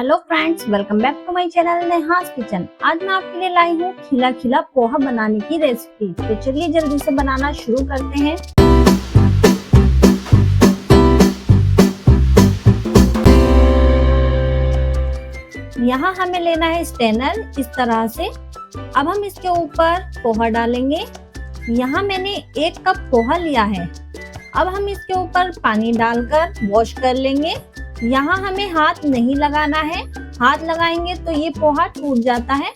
Hello friends, welcome back to my channel Neha's kitchen. आज मैं आपके लिए लाई हूँ खिला खिला पोहा बनाने की रेसिपी। तो चलिए जल्दी से बनाना शुरू करते हैं। यहाँ हमें लेना है स्टेनर इस तरह से। अब हम इसके ऊपर पोहा डालेंगे। यहाँ मैंने 1 कप पोहा लिया है। अब हम इसके ऊपर पानी डालकर वॉश कर लेंगे। यहाँ हमें हाथ नहीं लगाना है, हाथ लगाएंगे तो ये पोहा टूट जाता है।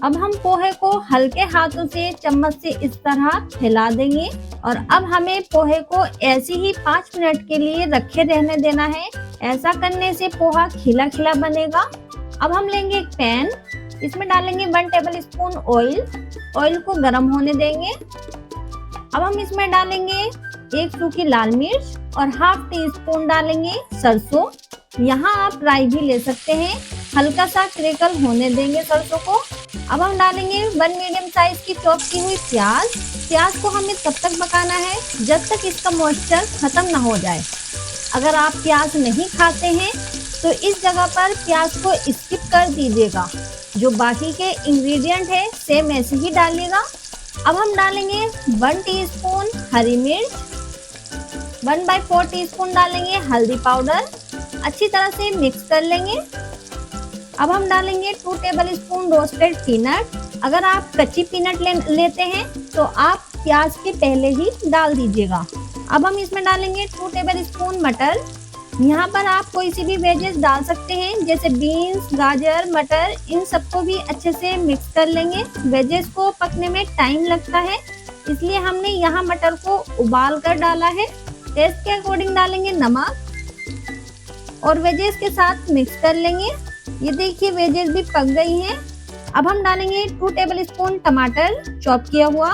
अब हम पोहे को हल्के हाथों से चम्मच से इस तरह फैला देंगे और अब हमें पोहे को ऐसे ही 5 मिनट के लिए रखे रहने देना है। ऐसा करने से पोहा खिला खिला बनेगा। अब हम लेंगे एक पैन, इसमें डालेंगे 1 टेबल स्पून ऑयल। ऑयल को गर्म होने देंगे। अब हम इसमें डालेंगे 1 सूखी लाल मिर्च और ½ टी स्पून डालेंगे सरसों। यहाँ आप राई भी ले सकते हैं। हल्का सा क्रैकल होने देंगे सरसों को। अब हम डालेंगे 1 मीडियम साइज की चॉप की हुई प्याज। प्याज को हमें तब तक पकाना है जब तक इसका मॉइस्चर खत्म ना हो जाए। अगर आप प्याज नहीं खाते हैं तो इस जगह पर प्याज को स्किप कर दीजिएगा। जो बाकी के इंग्रेडिएंट है सेम ऐसे ही डालिएगा। अब हम डालेंगे 1 टीस्पून हरी मिर्च, 1/4 टीस्पून डालेंगे हल्दी पाउडर। अच्छी तरह से मिक्स कर लेंगे। अब हम डालेंगे 2 टेबल स्पून रोस्टेड पीनट। अगर आप कच्ची पीनट लेते हैं तो आप प्याज के पहले ही डाल दीजिएगा। अब हम इसमें डालेंगे 2 टेबल स्पून मटर। यहाँ पर आप कोई सी भी वेजेस डाल सकते हैं, जैसे बीन्स, गाजर, मटर। इन सबको भी अच्छे से मिक्स कर लेंगे। वेजेस को पकने में टाइम लगता है, इसलिए हमने यहाँ मटर को उबाल कर डाला है। टेस्ट के अकॉर्डिंग डालेंगे नमक और वेजेस के साथ मिक्स कर लेंगे। ये देखिए वेजेस भी पक गई हैं। अब हम डालेंगे 2 टेबल स्पून टमाटर चॉप किया हुआ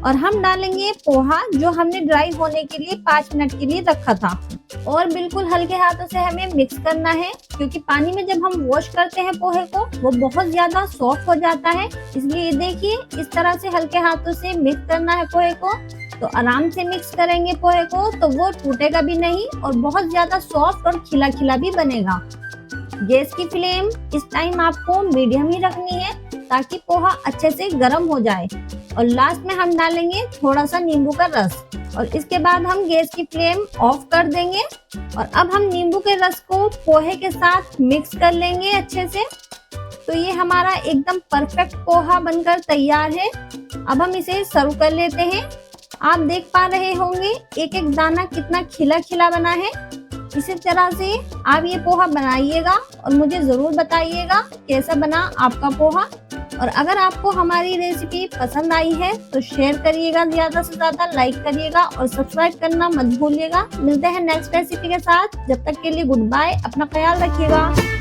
और हम डालेंगे पोहा जो हमने ड्राई होने के लिए 5 मिनट के लिए रखा था। और बिल्कुल हल्के हाथों से हमें मिक्स करना है, क्योंकि पानी में जब हम वॉश करते हैं पोहे को वो बहुत ज्यादा सॉफ्ट हो जाता है। इसलिए देखिए इस तरह से हल्के हाथों से मिक्स करना है पोहे को। तो आराम से मिक्स करेंगे पोहे को तो वो टूटेगा भी नहीं और बहुत ज्यादा सॉफ्ट और खिला खिला भी बनेगा। गैस की फ्लेम इस टाइम आपको मीडियम ही रखनी है ताकि पोहा अच्छे से गर्म हो जाए। और लास्ट में हम डालेंगे थोड़ा सा नींबू का रस और इसके बाद हम गैस की फ्लेम ऑफ कर देंगे। और अब हम नींबू के रस को पोहे के साथ मिक्स कर लेंगे अच्छे से। तो ये हमारा एकदम परफेक्ट पोहा बनकर तैयार है। अब हम इसे सर्व कर लेते हैं। आप देख पा रहे होंगे एक एक दाना कितना खिला खिला बना है। इसी तरह से आप ये पोहा बनाइएगा और मुझे जरूर बताइएगा कैसा बना आपका पोहा। और अगर आपको हमारी रेसिपी पसंद आई है तो शेयर करिएगा, ज्यादा से ज्यादा लाइक करिएगा और सब्सक्राइब करना मत भूलिएगा। मिलते हैं नेक्स्ट रेसिपी के साथ। जब तक के लिए गुड बाय। अपना ख्याल रखिएगा।